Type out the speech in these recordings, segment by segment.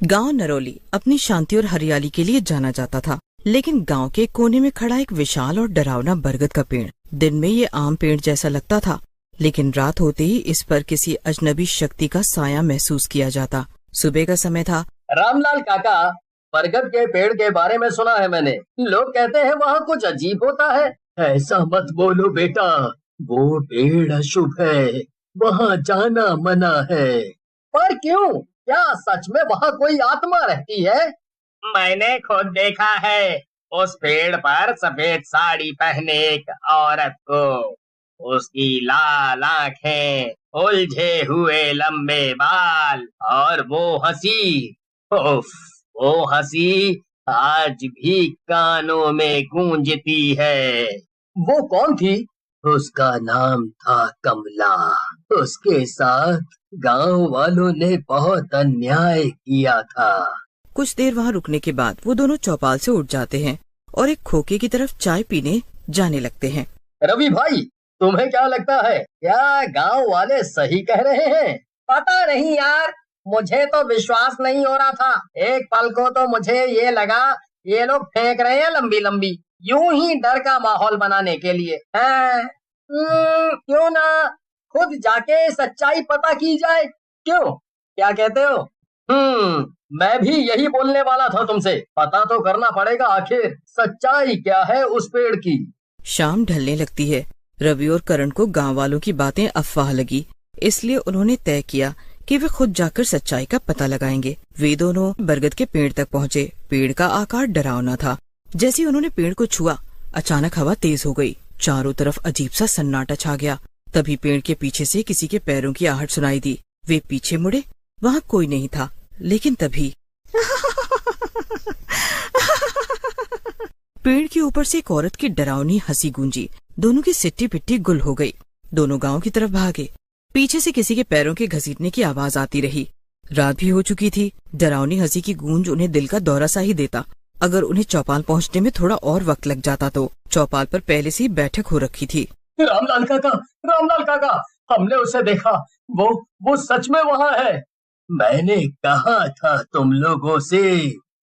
गांव नरौली अपनी शांति और हरियाली के लिए जाना जाता था, लेकिन गांव के कोने में खड़ा एक विशाल और डरावना बरगद का पेड़। दिन में ये आम पेड़ जैसा लगता था, लेकिन रात होते ही इस पर किसी अजनबी शक्ति का साया महसूस किया जाता। सुबह का समय था। रामलाल काका, बरगद के पेड़ के बारे में सुना है मैंने। लोग कहते हैं वहाँ कुछ अजीब होता है। ऐसा मत बोलो बेटा, वो पेड़ अशुभ है, वहाँ जाना मना है। पर क्यों? क्या सच में वहाँ कोई आत्मा रहती है? मैंने खुद देखा है। उस पेड़ पर सफेद साड़ी पहने एक औरत को, उसकी लाल आंखें, उलझे हुए लंबे बाल और वो हंसी, उफ, वो हंसी आज भी कानों में गूंजती है। वो कौन थी? उसका नाम था कमला। उसके साथ गांव वालों ने बहुत अन्याय किया था। कुछ देर वहाँ रुकने के बाद वो दोनों चौपाल से उठ जाते हैं और एक खोखे की तरफ चाय पीने जाने लगते हैं। रवि भाई, तुम्हें क्या लगता है, क्या गांव वाले सही कह रहे हैं? पता नहीं यार, मुझे तो विश्वास नहीं हो रहा था। एक पल को तो मुझे ये लगा ये लोग फेंक रहे हैं लंबी लंबी, यूं ही डर का माहौल बनाने के लिए। क्यों ना खुद जाके सच्चाई पता की जाए? क्यों, क्या कहते हो? मैं भी यही बोलने वाला था तुमसे। पता तो करना पड़ेगा, आखिर सच्चाई क्या है उस पेड़ की। शाम ढलने लगती है। रवि और करण को गांव वालों की बातें अफवाह लगी, इसलिए उन्होंने तय किया कि वे खुद जाकर सच्चाई का पता लगाएंगे। वे दोनों बरगद के पेड़ तक पहुँचे। पेड़ का आकार डरावना था। जैसे ही उन्होंने पेड़ को छुआ, अचानक हवा तेज हो गई। चारों तरफ अजीब सा सन्नाटा छा गया। तभी पेड़ के पीछे से किसी के पैरों की आहट सुनाई दी। वे पीछे मुड़े, वहाँ कोई नहीं था। लेकिन तभी पेड़ के ऊपर से एक औरत की डरावनी हंसी गूंजी। दोनों की सिट्टी पिट्टी गुल हो गई। दोनों गांव की तरफ भागे। पीछे से किसी के पैरों के घसीटने की आवाज आती रही। रात भी हो चुकी थी। डरावनी हंसी की गूंज उन्हें दिल का दौरा सा ही देता। अगर उन्हें चौपाल पहुंचने में थोड़ा और वक्त लग जाता तो। चौपाल पर पहले से ही बैठक हो रखी थी। रामलाल काका, हमने उसे देखा। वो सच में वहाँ है। मैंने कहा था तुम लोगों से,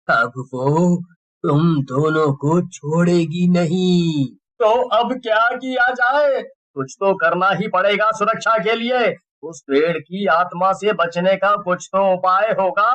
अब वो तुम दोनों को छोड़ेगी नहीं। तो अब क्या किया जाए? कुछ तो करना ही पड़ेगा सुरक्षा के लिए। उस पेड़ की आत्मा से बचने का कुछ तो उपाय होगा।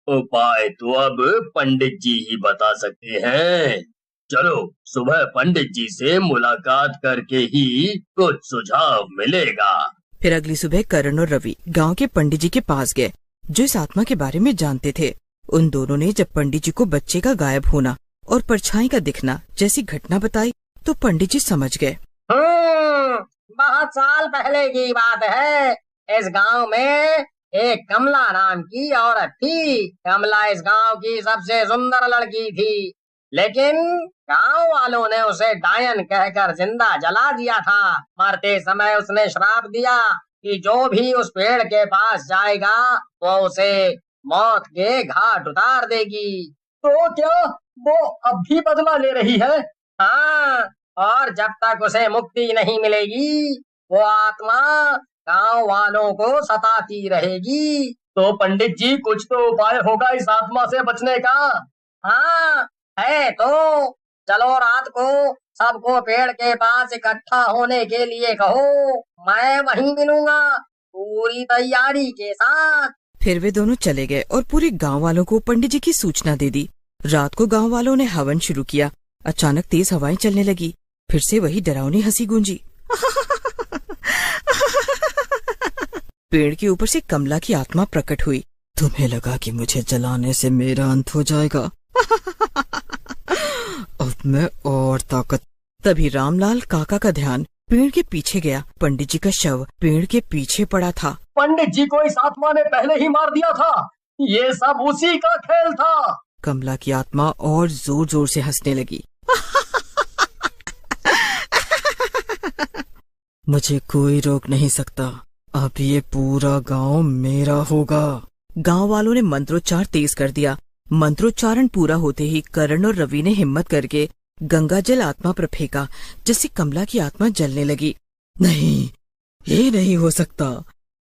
उपाय तो अब पंडित जी ही बता सकते हैं। चलो, सुबह पंडित जी से मुलाकात करके ही कुछ सुझाव मिलेगा। फिर अगली सुबह करण और रवि गांव के पंडित जी के पास गए, जो इस आत्मा के बारे में जानते थे। उन दोनों ने जब पंडित जी को बच्चे का गायब होना और परछाई का दिखना जैसी घटना बताई, तो पंडित जी समझ गए। बहुत साल पहले की बात है। इस गांव में एक कमला नाम की औरत थी। कमला इस गांव की सबसे सुंदर लड़की थी, लेकिन गांव वालों ने उसे डायन कहकर जिंदा जला दिया था। मरते समय उसने श्राप दिया कि जो भी उस पेड़ के पास जाएगा वो उसे मौत के घाट उतार देगी। तो क्या वो अब भी बदला ले रही है? हाँ, और जब तक उसे मुक्ति नहीं मिलेगी, वो आत्मा गांव वालों को सताती रहेगी। तो पंडित जी, कुछ तो उपाय होगा इस आत्मा से बचने का? हाँ है तो। चलो रात को सबको पेड़ के पास इकट्ठा होने के लिए कहो, मैं वहीं मिलूंगा पूरी तैयारी के साथ। फिर वे दोनों चले गए और पूरे गांव वालों को पंडित जी की सूचना दे दी। रात को गांव वालों ने हवन शुरू किया। अचानक तेज हवाएं चलने लगी। फिर से वही डरावनी हंसी गूंजी। पेड़ के ऊपर से कमला की आत्मा प्रकट हुई। तुम्हें लगा कि मुझे जलाने से मेरा अंत हो जाएगा? अब मैं और ताकत। तभी रामलाल काका का ध्यान पेड़ के पीछे गया। पंडित जी का शव पेड़ के पीछे पड़ा था। पंडित जी को इस आत्मा ने पहले ही मार दिया था। ये सब उसी का खेल था। कमला की आत्मा और जोर जोर से हंसने लगी। मुझे कोई रोक नहीं सकता। अब ये पूरा गांव मेरा होगा। गांव वालों ने मंत्रोच्चार तेज कर दिया। मंत्रोच्चारण पूरा होते ही करण और रवि ने हिम्मत करके गंगा जल आत्मा पर फेंका, जिससे कमला की आत्मा जलने लगी। नहीं, ये नहीं हो सकता।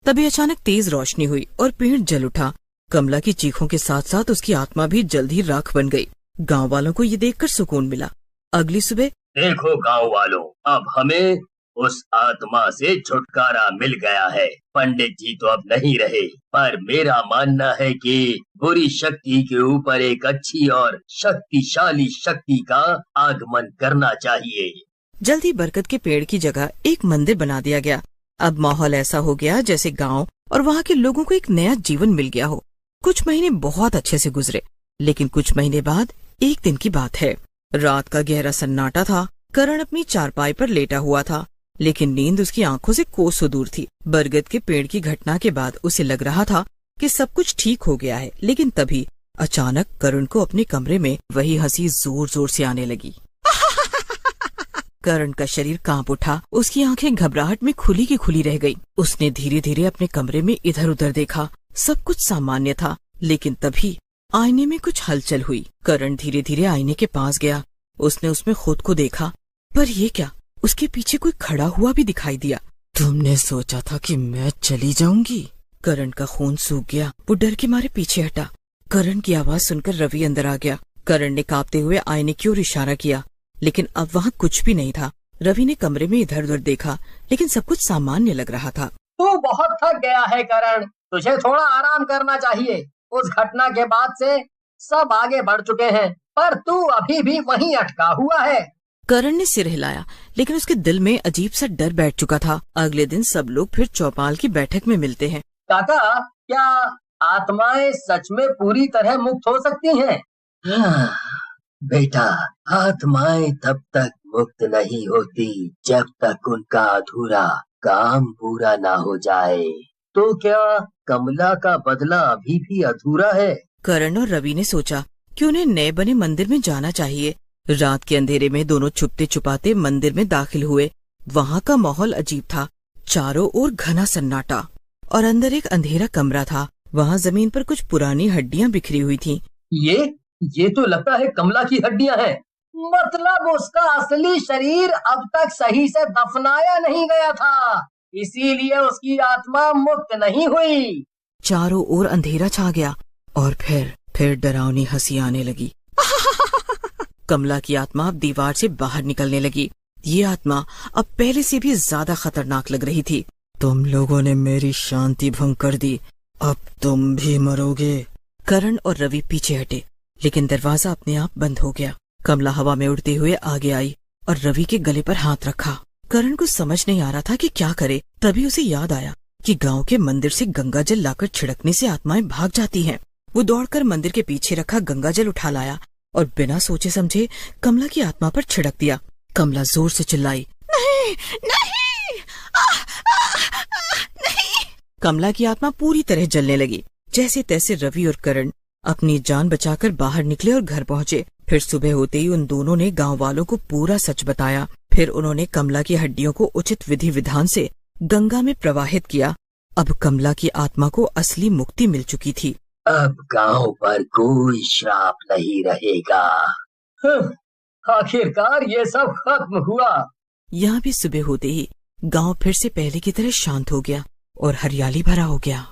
तभी अचानक तेज रोशनी हुई और पेड़ जल उठा। कमला की चीखों के साथ साथ उसकी आत्मा भी जल्द ही राख बन गई। गांव वालों को ये देखकर सुकून मिला। अगली सुबह देखो गांव वालों, अब हमें उस आत्मा से छुटकारा मिल गया है। पंडित जी तो अब नहीं रहे, पर मेरा मानना है कि बुरी शक्ति के ऊपर एक अच्छी और शक्तिशाली शक्ति का आगमन करना चाहिए। जल्दी बरगद के पेड़ की जगह एक मंदिर बना दिया गया। अब माहौल ऐसा हो गया जैसे गांव और वहाँ के लोगों को एक नया जीवन मिल गया हो। कुछ महीने बहुत अच्छे से गुजरे, लेकिन कुछ महीने बाद एक दिन की बात है। रात का गहरा सन्नाटा था। करण अपनी चारपाई पर लेटा हुआ था, लेकिन नींद उसकी आंखों से कोसों दूर थी। बरगद के पेड़ की घटना के बाद उसे लग रहा था कि सब कुछ ठीक हो गया है, लेकिन तभी अचानक करण को अपने कमरे में वही हंसी जोर जोर से आने लगी। करण का शरीर कांप उठा। उसकी आंखें घबराहट में खुली की खुली रह गई। उसने धीरे धीरे अपने कमरे में इधर उधर देखा। सब कुछ सामान्य था, लेकिन तभी आईने में कुछ हलचल हुई। करण धीरे धीरे आईने के पास गया। उसने उसमें खुद को देखा, पर ये क्या, उसके पीछे कोई खड़ा हुआ भी दिखाई दिया। तुमने सोचा था कि मैं चली जाऊंगी? करण का खून सूख गया। वो डर के मारे पीछे हटा। करण की आवाज सुनकर रवि अंदर आ गया। करण ने कांपते हुए आईने की ओर इशारा किया, लेकिन अब वहाँ कुछ भी नहीं था। रवि ने कमरे में इधर उधर देखा, लेकिन सब कुछ सामान्य लग रहा था। तू बहुत थक गया है करण, तुझे थोड़ा आराम करना चाहिए। उस घटना के बाद से सब आगे बढ़ चुके हैं, पर तू अभी भी वहीं अटका हुआ है। करण ने सिर हिलाया, लेकिन उसके दिल में अजीब सा डर बैठ चुका था। अगले दिन सब लोग फिर चौपाल की बैठक में मिलते हैं। काका, क्या आत्माएं सच में पूरी तरह मुक्त हो सकती हैं? हाँ, बेटा, आत्माएं तब तक मुक्त नहीं होती जब तक उनका अधूरा काम पूरा ना हो जाए। तो क्या कमला का बदला अभी भी अधूरा है? करण और रवि ने सोचा कि उन्हें नए बने मंदिर में जाना चाहिए। रात के अंधेरे में दोनों छुपते छुपाते मंदिर में दाखिल हुए। वहाँ का माहौल अजीब था। चारों ओर घना सन्नाटा और अंदर एक अंधेरा कमरा था। वहाँ जमीन पर कुछ पुरानी हड्डियाँ बिखरी हुई थीं। ये तो लगता है कमला की हड्डियां हैं। मतलब उसका असली शरीर अब तक सही से दफनाया नहीं गया था, इसीलिए उसकी आत्मा मुक्त नहीं हुई। चारों ओर अंधेरा छा गया और फिर डरावनी हंसी आने लगी। कमला की आत्मा अब दीवार से बाहर निकलने लगी। ये आत्मा अब पहले से भी ज्यादा खतरनाक लग रही थी। तुम लोगों ने मेरी शांति भंग कर दी, अब तुम भी मरोगे। करण और रवि पीछे हटे, लेकिन दरवाजा अपने आप बंद हो गया। कमला हवा में उड़ते हुए आगे आई और रवि के गले पर हाथ रखा। करण को समझ नहीं आ रहा था कि क्या करे। तभी उसे याद आया कि गांव के मंदिर से गंगा जल लाकर छिड़कने से आत्माएं भाग जाती हैं। वो दौड़कर मंदिर के पीछे रखा गंगा जल उठा लाया और बिना सोचे समझे कमला की आत्मा पर छिड़क दिया। कमला जोर से चिल्लाई, नहीं, नहीं, नहीं। कमला की आत्मा पूरी तरह जलने लगी। जैसे तैसे रवि और करण अपनी जान बचाकर बाहर निकले और घर पहुँचे। फिर सुबह होते ही उन दोनों ने गांव वालों को पूरा सच बताया। फिर उन्होंने कमला की हड्डियों को उचित विधि विधान से गंगा में प्रवाहित किया। अब कमला की आत्मा को असली मुक्ति मिल चुकी थी। अब गांव पर कोई श्राप नहीं रहेगा। आखिरकार ये सब खत्म हुआ। यहाँ भी सुबह होते ही गांव फिर से पहले की तरह शांत हो गया और हरियाली भरा हो गया।